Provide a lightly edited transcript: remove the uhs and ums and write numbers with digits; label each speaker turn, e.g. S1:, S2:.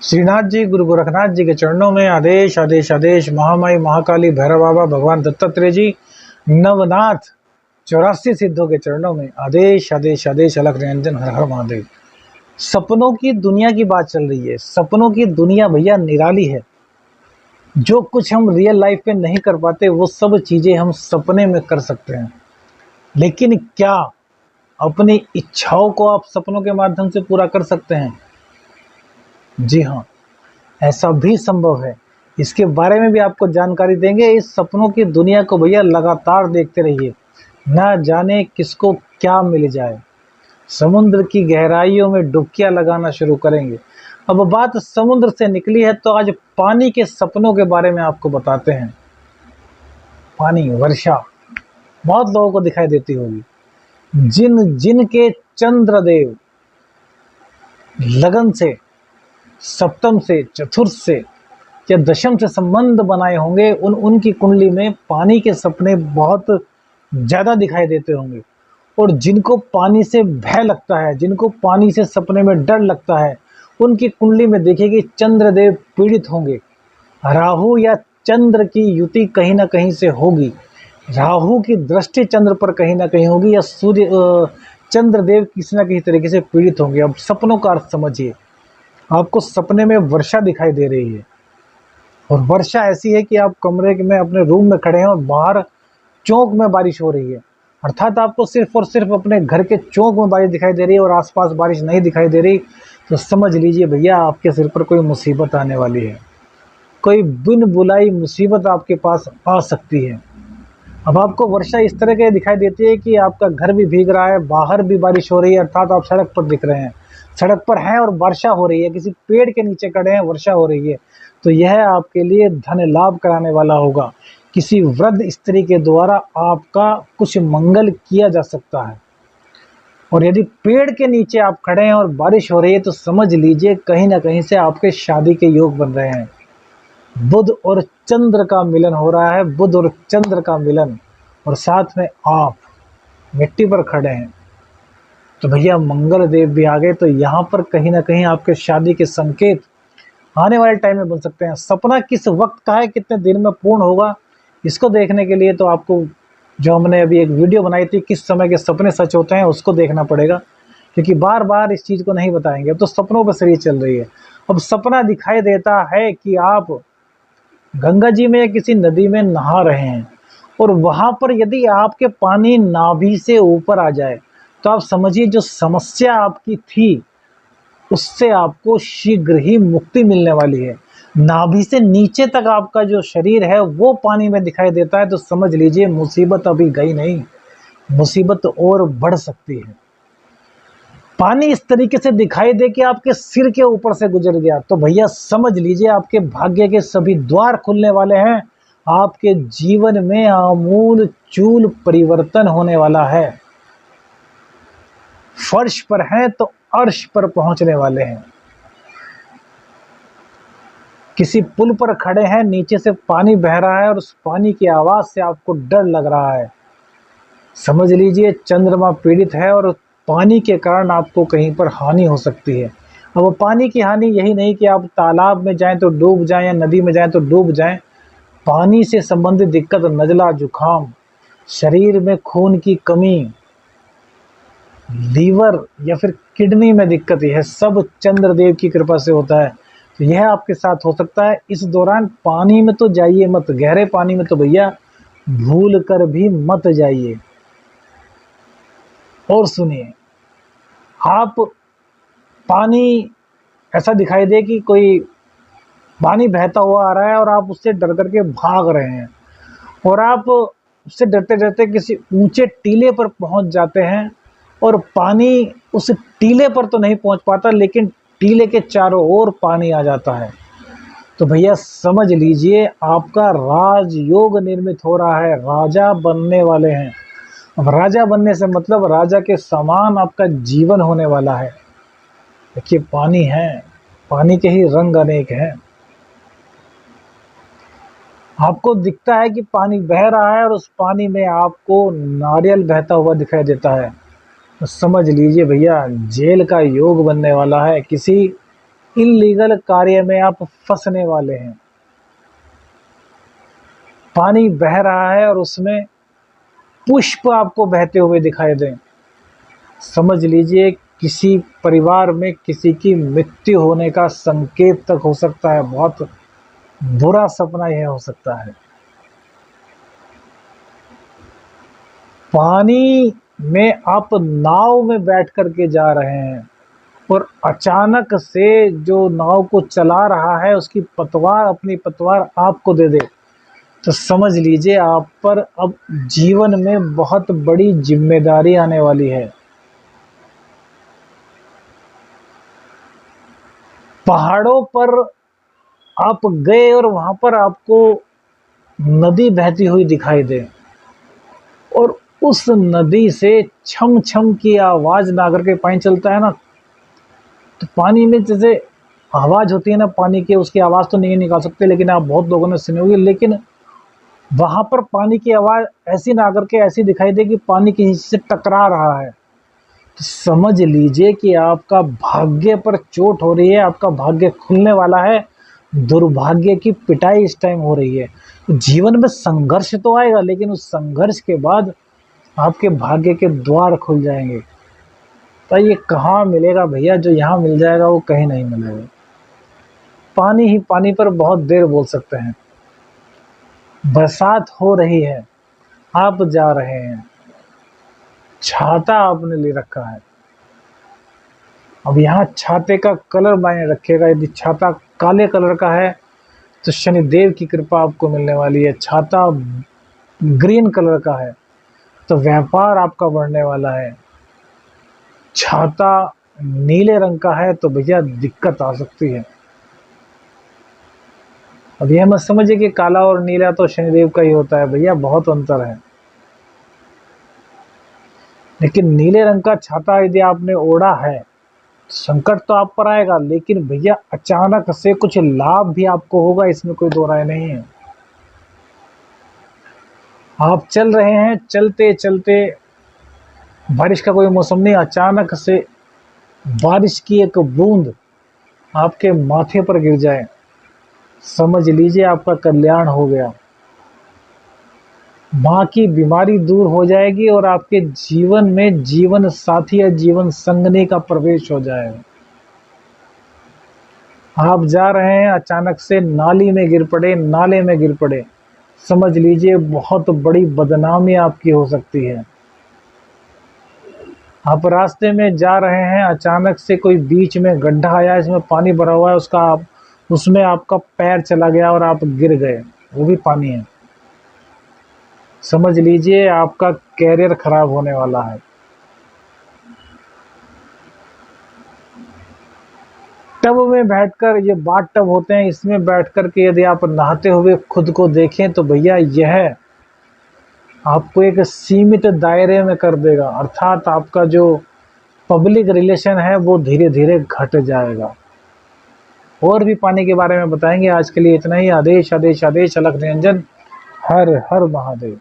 S1: श्रीनाथ जी गुरु गोरखनाथ जी के चरणों में आदेश आदेश आदेश। महामाई महाकाली भैरव बाबा भगवान दत्तात्रेय जी नवनाथ 84 सिद्धों के चरणों में आदेश आदेश आदेश। अलख निरंजन हर हर महादेव। सपनों की दुनिया की बात चल रही है। सपनों की दुनिया भैया निराली है। जो कुछ हम रियल लाइफ में नहीं कर पाते वो सब चीजें हम सपने में कर सकते हैं। लेकिन क्या अपनी इच्छाओं को आप सपनों के माध्यम से पूरा कर सकते हैं? जी हाँ, ऐसा भी संभव है। इसके बारे में भी आपको जानकारी देंगे। इस सपनों की दुनिया को भैया लगातार देखते रहिए, ना जाने किसको क्या मिल जाए। समुद्र की गहराइयों में डुबकियां लगाना शुरू करेंगे। अब बात समुद्र से निकली है तो आज पानी के सपनों के बारे में आपको बताते हैं। पानी, वर्षा बहुत लोगों को दिखाई देती होगी। जिनके चंद्रदेव लगन से, सप्तम से, चतुर्थ से या दशम से संबंध बनाए होंगे, उनकी कुंडली में पानी के सपने बहुत ज़्यादा दिखाई देते होंगे। और जिनको पानी से भय लगता है, जिनको पानी से सपने में डर लगता है, उनकी कुंडली में देखिए चंद्रदेव पीड़ित होंगे। राहु या चंद्र की युति कहीं ना कहीं से होगी। राहु की दृष्टि चंद्र पर कहीं ना कहीं होगी, या सूर्य चंद्रदेव किसी ना किसी तरीके से पीड़ित होंगे। अब सपनों का अर्थ समझिए। आपको सपने में वर्षा दिखाई दे रही है, और वर्षा ऐसी है कि आप कमरे में अपने रूम में खड़े हैं और बाहर चौक में बारिश हो रही है। अर्थात आपको सिर्फ और सिर्फ अपने घर के चौक में बारिश दिखाई दे रही है और आसपास बारिश नहीं दिखाई दे रही, तो समझ लीजिए भैया आपके सिर पर कोई मुसीबत आने वाली है। कोई बिन बुलाई मुसीबत आपके पास आ सकती है। अब आपको वर्षा इस तरह के दिखाई देती है कि आपका घर भी भीग रहा है, बाहर भी बारिश हो रही है, अर्थात आप सड़क पर दिख रहे हैं, सड़क पर हैं और वर्षा हो रही है, किसी पेड़ के नीचे खड़े हैं, वर्षा हो रही है, तो यह आपके लिए धन लाभ कराने वाला होगा। किसी वृद्ध स्त्री के द्वारा आपका कुछ मंगल किया जा सकता है। और यदि पेड़ के नीचे आप खड़े हैं और बारिश हो रही है तो समझ लीजिए कहीं ना कहीं से आपके शादी के योग बन रहे हैं। बुध और चंद्र का मिलन हो रहा है, बुध और चंद्र का मिलन, और साथ में आप मिट्टी पर खड़े हैं, तो भैया मंगल देव भी आ गए। तो यहाँ पर कहीं ना कहीं आपके शादी के संकेत आने वाले टाइम में बन सकते हैं। सपना किस वक्त का है, कितने दिन में पूर्ण होगा, इसको देखने के लिए तो आपको जो हमने अभी एक वीडियो बनाई थी किस समय के सपने सच होते हैं, उसको देखना पड़ेगा, क्योंकि बार बार इस चीज़ को नहीं बताएंगे। अब तो सपनों पर सीरीज चल रही है। अब सपना दिखाई देता है कि आप गंगा जी में या किसी नदी में नहा रहे हैं, और वहाँ पर यदि आपके पानी नाभि से ऊपर आ जाए तो आप समझिए जो समस्या आपकी थी उससे आपको शीघ्र ही मुक्ति मिलने वाली है। नाभि से नीचे तक आपका जो शरीर है वो पानी में दिखाई देता है तो समझ लीजिए मुसीबत अभी गई नहीं, मुसीबत और बढ़ सकती है। पानी इस तरीके से दिखाई दे कि आपके सिर के ऊपर से गुजर गया तो भैया समझ लीजिए आपके भाग्य के सभी द्वार खुलने वाले हैं। आपके जीवन में आमूल चूल परिवर्तन होने वाला है। फर्श पर हैं तो अर्श पर पहुंचने वाले हैं। किसी पुल पर खड़े हैं, नीचे से पानी बह रहा है और उस पानी की आवाज से आपको डर लग रहा है, समझ लीजिए चंद्रमा पीड़ित है और पानी के कारण आपको कहीं पर हानि हो सकती है। अब पानी की हानि यही नहीं कि आप तालाब में जाएं तो डूब जाएं या नदी में जाएं तो डूब जाएं। पानी से संबंधित दिक्कत, नज़ला, जुखाम, शरीर में खून की कमी, लीवर या फिर किडनी में दिक्कत, यह सब चंद्रदेव की कृपा से होता है। तो यह आपके साथ हो सकता है। इस दौरान पानी में तो जाइए मत, गहरे पानी में तो भैया भूल कर भी मत जाइए। और सुनिए, आप पानी ऐसा दिखाई दे कि कोई पानी बहता हुआ आ रहा है और आप उससे डर करके भाग रहे हैं, और आप उससे डरते डरते किसी ऊंचे टीले पर पहुंच जाते हैं, और पानी उस टीले पर तो नहीं पहुंच पाता लेकिन टीले के चारों ओर पानी आ जाता है, तो भैया समझ लीजिए आपका राजयोग निर्मित हो रहा है, राजा बनने वाले हैं। अब राजा बनने से मतलब राजा के समान आपका जीवन होने वाला है। देखिए पानी है, पानी के ही रंग अनेक हैं। आपको दिखता है कि पानी बह रहा है और उस पानी में आपको नारियल बहता हुआ दिखाई देता है, तो समझ लीजिए भैया जेल का योग बनने वाला है। किसी इल्लीगल कार्य में आप फंसने वाले हैं। पानी बह रहा है और उसमें पुष्प आपको बहते हुए दिखाई दें, समझ लीजिए किसी परिवार में किसी की मृत्यु होने का संकेत तक हो सकता है। बहुत बुरा सपना यह हो सकता है। पानी में आप नाव में बैठ करके जा रहे हैं और अचानक से जो नाव को चला रहा है उसकी पतवार, अपनी पतवार आपको दे दे, तो समझ लीजिए आप पर अब जीवन में बहुत बड़ी जिम्मेदारी आने वाली है। पहाड़ों पर आप गए और वहां पर आपको नदी बहती हुई दिखाई दे और उस नदी से छम छम की आवाज ना करके पानी चलता है ना, तो पानी में जैसे आवाज होती है ना पानी की, उसकी आवाज तो नहीं निकाल सकते, लेकिन आप बहुत लोगों ने सुनी होगी। लेकिन वहां पर पानी की आवाज ऐसी ना करके ऐसी दिखाई दे कि पानी किसी से टकरा रहा है, तो समझ लीजिए कि आपका भाग्य पर चोट हो रही है, आपका भाग्य खुलने वाला है, दुर्भाग्य की पिटाई इस टाइम हो रही है। जीवन में संघर्ष तो आएगा, लेकिन उस संघर्ष के बाद आपके भाग्य के द्वार खुल जाएंगे। तो ये कहाँ मिलेगा भैया? जो यहाँ मिल जाएगा वो कहीं नहीं मिलेगा। पानी ही पानी पर बहुत देर बोल सकते हैं। बरसात हो रही है, आप जा रहे हैं, छाता आपने ले रखा है। अब यहाँ छाते का कलर मायने रखेगा। यदि छाता काले कलर का है तो शनिदेव की कृपा आपको मिलने वाली है। छाता ग्रीन कलर का है तो व्यापार आपका बढ़ने वाला है। छाता नीले रंग का है तो भैया दिक्कत आ सकती है। अब यह मत समझिए कि काला और नीला तो शनिदेव का ही होता है, भैया बहुत अंतर है। लेकिन नीले रंग का छाता यदि आपने ओढ़ा है, संकट तो आप पर आएगा, लेकिन भैया अचानक से कुछ लाभ भी आपको होगा, इसमें कोई दो राय नहीं है। आप चल रहे हैं, चलते चलते बारिश का कोई मौसम नहीं, अचानक से बारिश की एक बूंद आपके माथे पर गिर जाए, समझ लीजिए आपका कल्याण हो गया। माँ की बीमारी दूर हो जाएगी और आपके जीवन में जीवन साथी या जीवन संगनी का प्रवेश हो जाएगा। आप जा रहे हैं, अचानक से नाली में गिर पड़े, नाले में गिर पड़े, समझ लीजिए बहुत बड़ी बदनामी आपकी हो सकती है। आप रास्ते में जा रहे हैं, अचानक से कोई बीच में गड्ढा आया, इसमें पानी भरा हुआ है, उसमें आपका पैर चला गया और आप गिर गए, वो भी पानी है, समझ लीजिए आपका कैरियर खराब होने वाला है। टब में बैठकर, ये बाथ टब होते हैं, इसमें बैठकर के यदि आप नहाते हुए खुद को देखें तो भैया यह आपको एक सीमित दायरे में कर देगा, अर्थात आपका जो पब्लिक रिलेशन है वो धीरे धीरे घट जाएगा। और भी पानी के बारे में बताएंगे, आज के लिए इतना ही। आदेश आदेश आदेश, अलख निरंजन, हर हर महादेव।